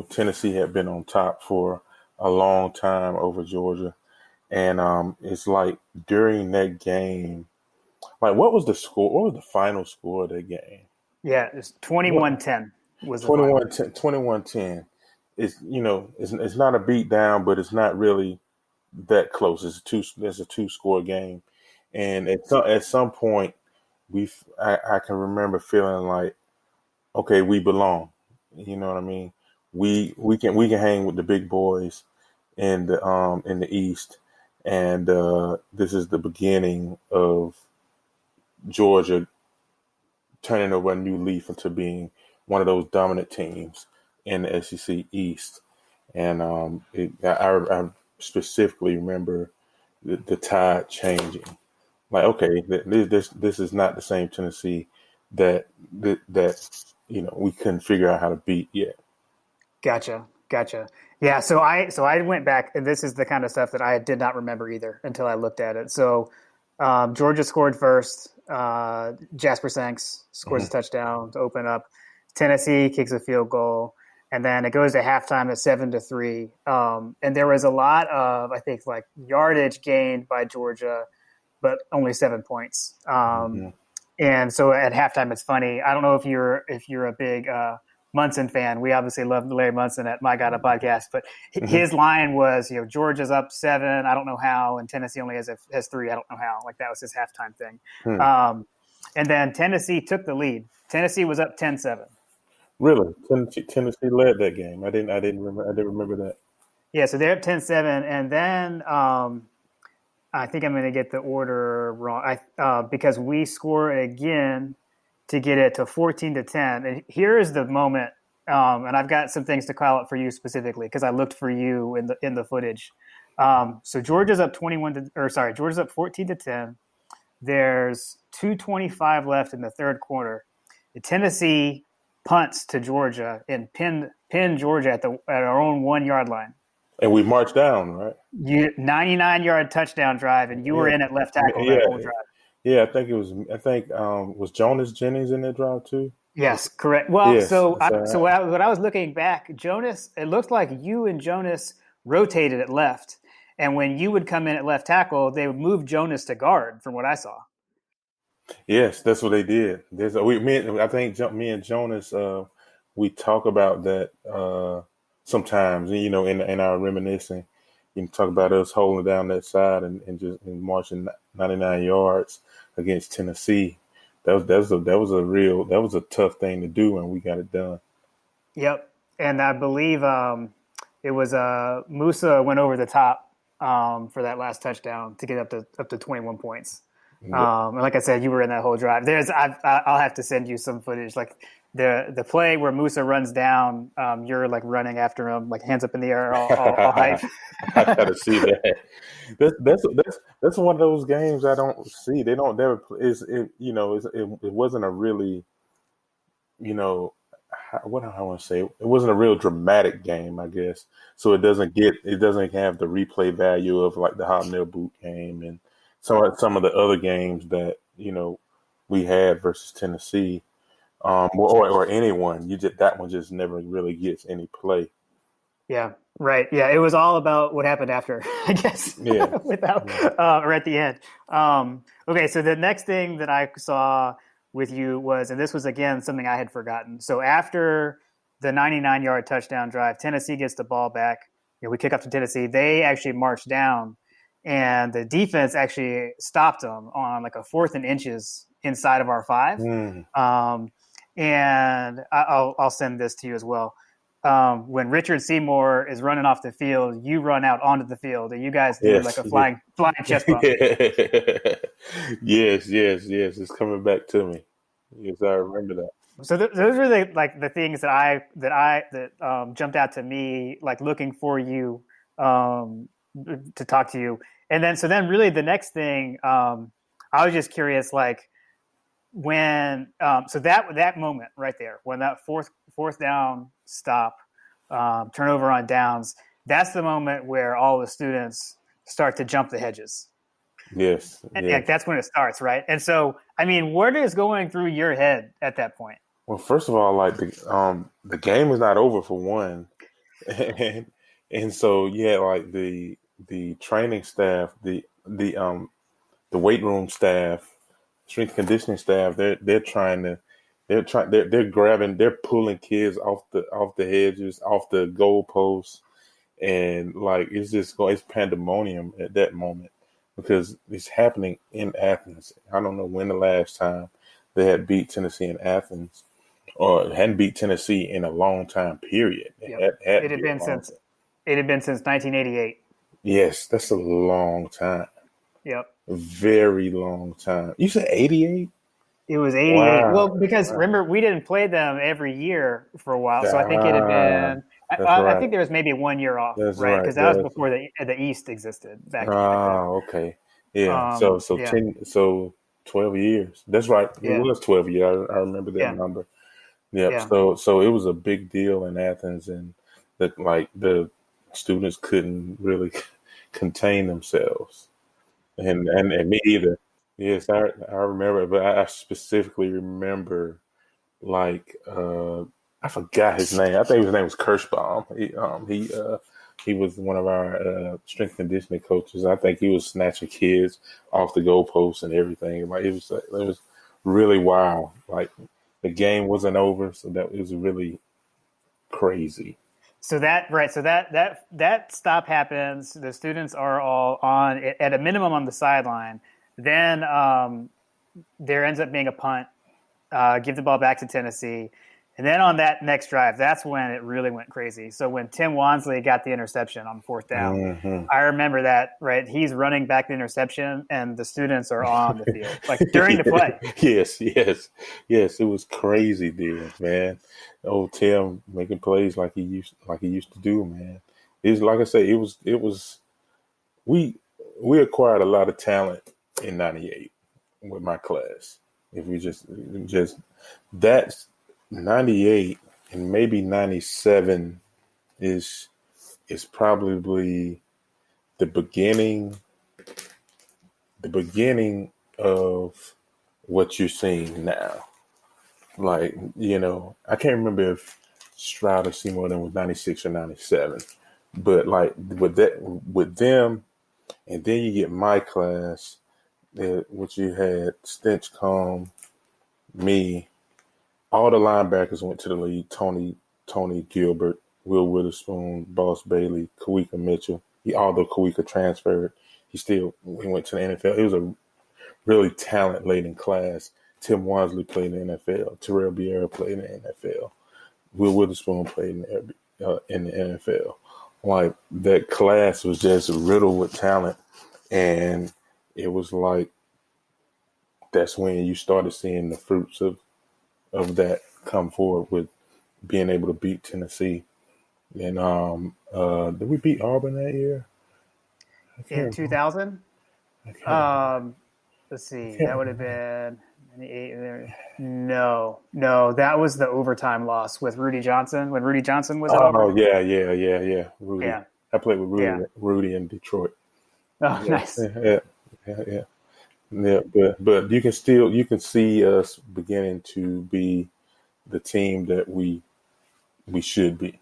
Speaker 3: Tennessee had been on top for a long time over Georgia, and it's like during that game, like, what was the score? What was the final score of that game?
Speaker 2: Yeah, it's 21-10 was the
Speaker 3: 21-10. 21-10. It's not a beat down, but it's not really that close. It's a 2-score game. And at some point, I can remember feeling like, okay, we belong. You know what I mean? We can hang with the big boys in the East, and this is the beginning of Georgia turning over a new leaf into being one of those dominant teams in the SEC East. And I specifically remember the tide changing. Like, okay, this is not the same Tennessee that we couldn't figure out how to beat yet.
Speaker 2: Gotcha. Yeah, so I went back, and this is the kind of stuff that I did not remember either until I looked at it. So Georgia scored first. Jasper Sanks scores a touchdown to open up. Tennessee kicks a field goal, and then it goes to halftime at 7-3. And there was a lot of, I think, like, yardage gained by Georgia, but only 7 points. And so at halftime, it's funny. I don't know if you're a big Munson fan. We obviously love Larry Munson at My Gotta podcast, but his line was, Georgia's up 7, I don't know how, and Tennessee only has 3, I don't know how. Like, that was his halftime thing. And then Tennessee took the lead. Tennessee was up 10-7.
Speaker 3: Really, Tennessee led that game. I didn't remember that.
Speaker 2: Yeah, so they're up 10-7, and then I think I'm going to get the order wrong. Because we score again to get it to 14-10. And here is the moment and I've got some things to call out for you specifically because I looked for you in the footage. So Georgia's up 14-10. There's 2:25 left in the third quarter. Tennessee punts to Georgia and pin Georgia at our own 1 yard line.
Speaker 3: And we marched down, right?
Speaker 2: 99-yard touchdown drive, and you were in at left tackle that whole drive.
Speaker 3: Yeah, I think was Jonas Jennings in that drive too?
Speaker 2: Yes, correct. Well,
Speaker 3: Yes,
Speaker 2: so
Speaker 3: that's
Speaker 2: when
Speaker 3: right.
Speaker 2: I was looking back, Jonas, it looked like you and Jonas rotated at left, and when you would come in at left tackle, they would move Jonas to guard. From what I saw.
Speaker 3: Yes, that's what they did. I think me and Jonas, we talk about that sometimes. You know, in our reminiscing, you can talk about us holding down that side and just marching 99 yards against Tennessee. That was a tough thing to do, and we got it done.
Speaker 2: Yep, and I believe it was Musa went over the top for that last touchdown to get up to 21 points. And like I said, you were in that whole drive. I'll have to send you some footage, like the play where Musa runs down. You're like running after him, like hands up in the air, all hype.
Speaker 3: I gotta see that. That's one of those games I don't see. They don't never. It wasn't a really, what do I want to say? It wasn't a real dramatic game, I guess. So it doesn't have the replay value of like the Hobnail Boot game and some of the other games that we had versus Tennessee, or anyone. That one just never really gets any play.
Speaker 2: Yeah, right. Yeah, it was all about what happened after, I guess.
Speaker 3: Yeah.
Speaker 2: Or at the end. Okay, so the next thing that I saw with you was, and this was again something I had forgotten. So after the 99-yard touchdown drive, Tennessee gets the ball back. We kick up to Tennessee. They actually march down. And the defense actually stopped them on like a 4th and inches inside of our 5. And I'll send this to you as well. When Richard Seymour is running off the field, you run out onto the field, and you guys do like a flying chest bump.
Speaker 3: Yes, it's coming back to me. Yes, I remember that.
Speaker 2: So those were the things that jumped out to me, like looking for you to talk to you. And then really the next thing, I was just curious, like when, so that moment right there, when that fourth down stop, turnover on downs, that's the moment where all the students start to jump the hedges.
Speaker 3: Yes.
Speaker 2: And that's when it starts, right? And so, I mean, what is going through your head at that point?
Speaker 3: Well, first of all, like the game is not over for one. and so, yeah, like the training staff, the weight room staff, strength conditioning staff, they're pulling kids off the hedges, off the goalposts, and like it's pandemonium at that moment because it's happening in Athens. I don't know when the last time they had beat Tennessee in Athens, or hadn't beat Tennessee in a long time period.
Speaker 2: Yep. It had been since 1988.
Speaker 3: Yes, that's a long time.
Speaker 2: Yep.
Speaker 3: A very long time. You said 88?
Speaker 2: It was 88. Wow. Well, because remember, we didn't play them every year for a while. So I think it had been, I think there was maybe 1 year off, right? Because that was before the East existed back then.
Speaker 3: Okay. Yeah. So 12 years. That's right. It was 12 years. I remember that number. Yep. Yeah. So it was a big deal in Athens, and the students couldn't really contain themselves. And me either. Yes, I remember, but I specifically remember, I forgot his name. I think his name was Kirschbaum. He was one of our strength conditioning coaches. I think he was snatching kids off the goalposts and everything. Like it was really wild. Like the game wasn't over, so that was really crazy.
Speaker 2: So that stop happens. The students are all on at a minimum on the sideline. Then there ends up being a punt. Give the ball back to Tennessee. And then on that next drive, that's when it really went crazy. So when Tim Wansley got the interception on 4th down, I remember that, right? He's running back the interception and the students are on the field, like during the play.
Speaker 3: Yes. It was crazy there, man. Old Tim making plays like he used to do, man. It's like I say, it was we acquired a lot of talent in '98 with my class. If we just that's 98 and maybe 97 is probably the beginning of what you're seeing now. Like, I can't remember if Stroud or Seymour then was 96 or 97, but like with them, and then you get my class, which you had Stinchcomb, me. All the linebackers went to the league. Tony Gilbert, Will Witherspoon, Boss Bailey, Kawika Mitchell. Although Kawika transferred, he went to the NFL. It was a really talent-laden class. Tim Wansley played in the NFL. Terrell Biera played in the NFL. Will Witherspoon played in the NFL. Like, that class was just riddled with talent. And it was like, that's when you started seeing the fruits of that come forward with being able to beat Tennessee. And did we beat Auburn that year?
Speaker 2: In 2000? Let's see. That would have been 98. No, that was the overtime loss with Rudy Johnson when Rudy Johnson was at Auburn.
Speaker 3: Oh, yeah. Rudy. Yeah. I played with Rudy in Detroit.
Speaker 2: Oh, yeah. Nice.
Speaker 3: Yeah. Yeah, but you can see us beginning to be the team that we should be.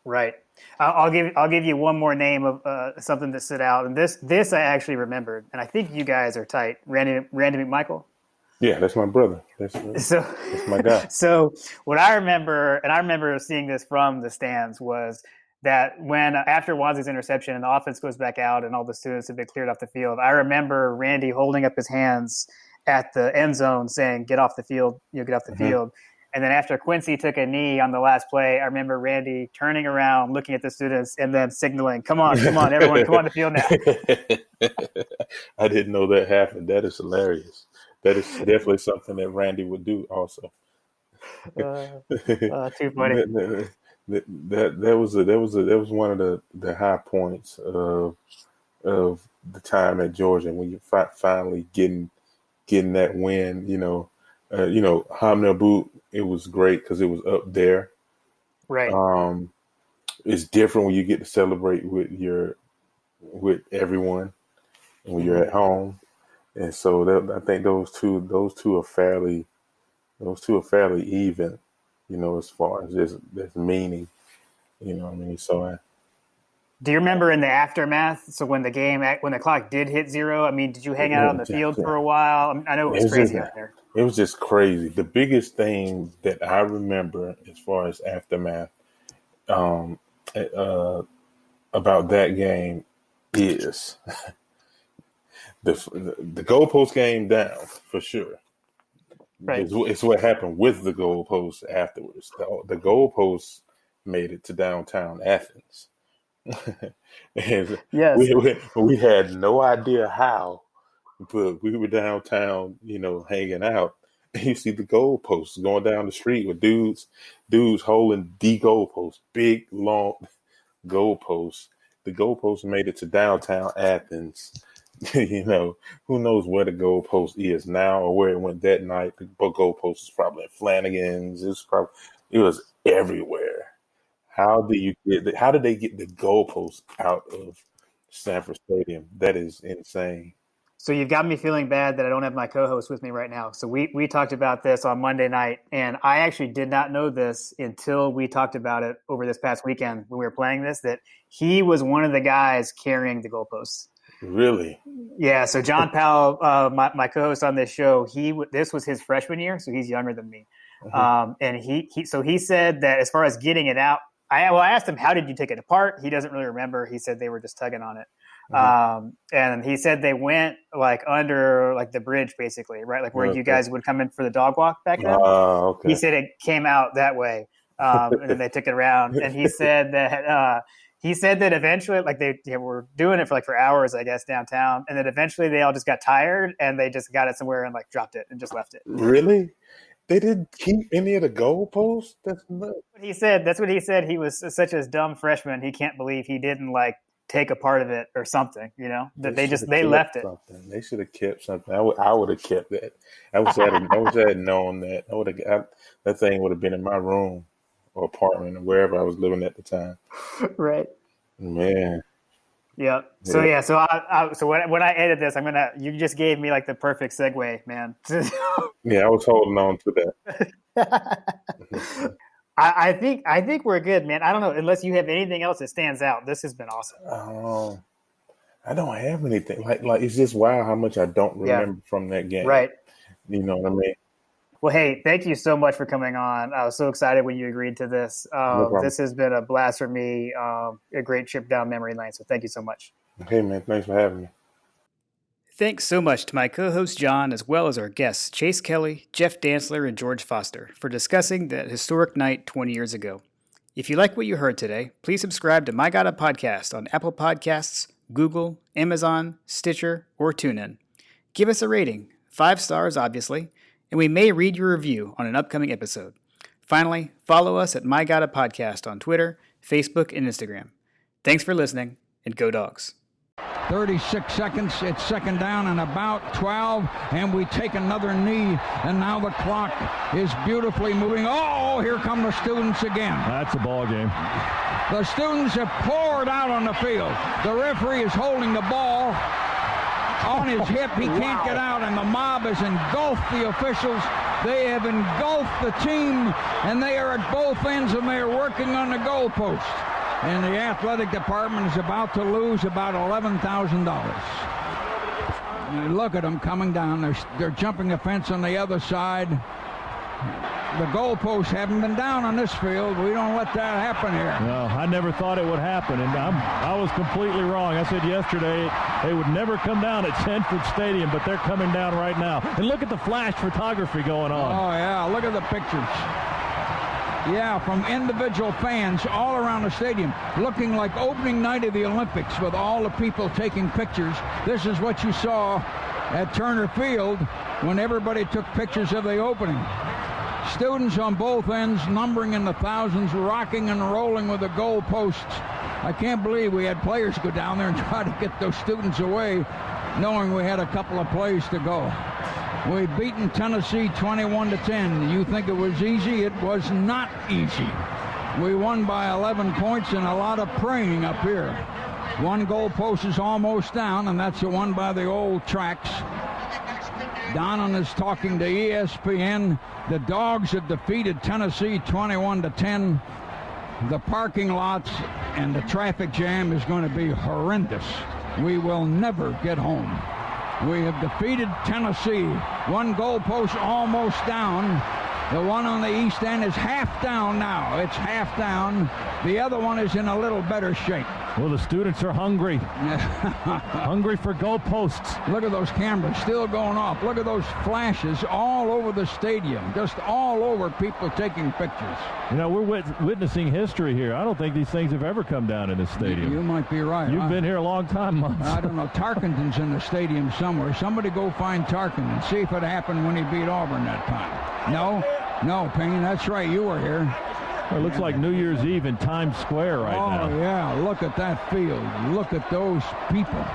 Speaker 2: Right. I'll give you one more name of something that stood out, and this I actually remembered, and I think you guys are tight. Randy McMichael.
Speaker 3: Yeah, that's my brother. That's my guy.
Speaker 2: So what I remember, and I remember seeing this from the stands, was that when after Wansley's interception and the offense goes back out and all the students have been cleared off the field, I remember Randy holding up his hands at the end zone saying, "Get off the field, get off the field." And then after Quincy took a knee on the last play, I remember Randy turning around, looking at the students, and then signaling, come on, everyone, come on the field now.
Speaker 3: I didn't know that happened. That is hilarious. That is definitely something that Randy would do also.
Speaker 2: Too funny.
Speaker 3: That was one of the high points of the time at Georgia when you finally getting that win. Hamner Boot, it was great because it was up there.
Speaker 2: Right.
Speaker 3: It's different when you get to celebrate with everyone and when you're at home, and so I think those two are fairly even. As far as there's meaning, what I mean? So
Speaker 2: do you remember in the aftermath? So when the clock did hit 0, I mean, did you hang out on the field for a while? I know it was crazy out there.
Speaker 3: It was just crazy. The biggest thing that I remember as far as aftermath about that game is the goalpost came down for sure. Right. It's what happened with the goalposts afterwards. The goalposts made it to downtown Athens. And
Speaker 2: yes.
Speaker 3: We had no idea how, but we were downtown, hanging out. And you see the goalposts going down the street with dudes holding the goalposts, big, long goalposts. The goalposts made it to downtown Athens. Who knows where the goalpost is now or where it went that night. The goalpost is probably at Flanagan's. It was everywhere. How did they get the goalpost out of Sanford Stadium? That is insane.
Speaker 2: So you've got me feeling bad that I don't have my co-host with me right now. So we talked about this on Monday night, and I actually did not know this until we talked about it over this past weekend when we were playing this, that he was one of the guys carrying the goalposts.
Speaker 3: Really?
Speaker 2: Yeah. So John Powell, my co-host on this show, this was his freshman year, so he's younger than me. And he said that as far as getting it out, I asked him, how did you take it apart? He doesn't really remember. He said they were just tugging on it. And he said they went like under like the bridge, basically, right? Like where you guys would come in for the dog walk back then.
Speaker 3: Okay.
Speaker 2: He said it came out that way, and then they took it around. And he said that eventually, like they were doing it for for hours, I guess, downtown, and then eventually they all just got tired and they just got it somewhere and like dropped it and just left it.
Speaker 3: Really? They didn't keep any of the goalposts? That's nuts.
Speaker 2: That's what he said. He was such a dumb freshman. He can't believe he didn't like take a part of it or something, that they left it.
Speaker 3: They should have kept something. I would have kept that. I wish I had known that. That thing would have been in my room or apartment or wherever I was living at the time.
Speaker 2: Right.
Speaker 3: Man.
Speaker 2: Yeah. So yeah. So when I edit this, you just gave me like the perfect segue, man.
Speaker 3: Yeah, I was holding on to
Speaker 2: that. I think we're good, man. I don't know, unless you have anything else that stands out. This has been awesome.
Speaker 3: I don't have anything. Like it's just wild how much I don't remember from that game.
Speaker 2: Right.
Speaker 3: You know what I mean?
Speaker 2: Well, hey, thank you so much for coming on. I was so excited when you agreed to this. This has been a blast for me, a great trip down memory lane. So thank you so much.
Speaker 3: Hey, man. Thanks for having me.
Speaker 2: Thanks so much to my co-host John, as well as our guests Chase Kelley, Jeff Dantzler, and George Foster for discussing that historic night 20 years ago. If you like what you heard today, please subscribe to My Gotta Podcast on Apple Podcasts, Google, Amazon, Stitcher, or TuneIn. Give us a rating, 5 stars obviously, and we may read your review on an upcoming episode. Finally, follow us at My Gotta Podcast on Twitter, Facebook, and Instagram. Thanks for listening, and go Dogs.
Speaker 5: 36 seconds, it's second down and about 12, and we take another knee, and now the clock is beautifully moving. Oh, here come the students again.
Speaker 7: That's a ball game.
Speaker 5: The students have poured out on the field. The referee is holding the ball on his hip. He can't get out, and the mob has engulfed the officials. They have engulfed the team, and they are at both ends, and they are working on the goalpost. And the athletic department is about to lose about $11,000. Look at them coming down. They're jumping the fence on the other side. The goalposts haven't been down on this field. We don't let that happen here.
Speaker 7: No, I never thought it would happen, and I was completely wrong. I said yesterday they would never come down at Sanford Stadium, but they're coming down right now. And look at the flash photography going on.
Speaker 5: Oh, yeah, look at the pictures. Yeah, from individual fans all around the stadium, looking like opening night of the Olympics with all the people taking pictures. This is what you saw at Turner Field when everybody took pictures of the opening. Students on both ends, numbering in the thousands, rocking and rolling with the goalposts. I can't believe we had players go down there and try to get those students away, knowing we had a couple of plays to go. We've beaten Tennessee 21-10. You think it was easy? It was not easy. We won by 11 points and a lot of praying up here. One goalpost is almost down, and that's the one by the old tracks. Donnan is talking to ESPN. The Dogs have defeated Tennessee 21-10. The parking lots and the traffic jam is going to be horrendous. We will never get home. We have defeated Tennessee. One goalpost almost down. The one on the east end is half down now. It's half down. The other one is in a little better shape.
Speaker 7: Well, the students are hungry. Hungry for goalposts.
Speaker 5: Look at those cameras still going off. Look at those flashes all over the stadium. Just all over, people taking pictures.
Speaker 7: You know, we're witnessing history here. I don't think these things have ever come down in this stadium.
Speaker 5: You might be right.
Speaker 7: You've been here a long time, Mons.
Speaker 5: I don't know. Tarkenton's in the stadium somewhere. Somebody go find Tarkenton and see if it happened when he beat Auburn that time. No, Payne, that's right. You were here.
Speaker 7: It looks like New Year's Eve in Times Square right now.
Speaker 5: Oh, yeah. Look at that field. Look at those people.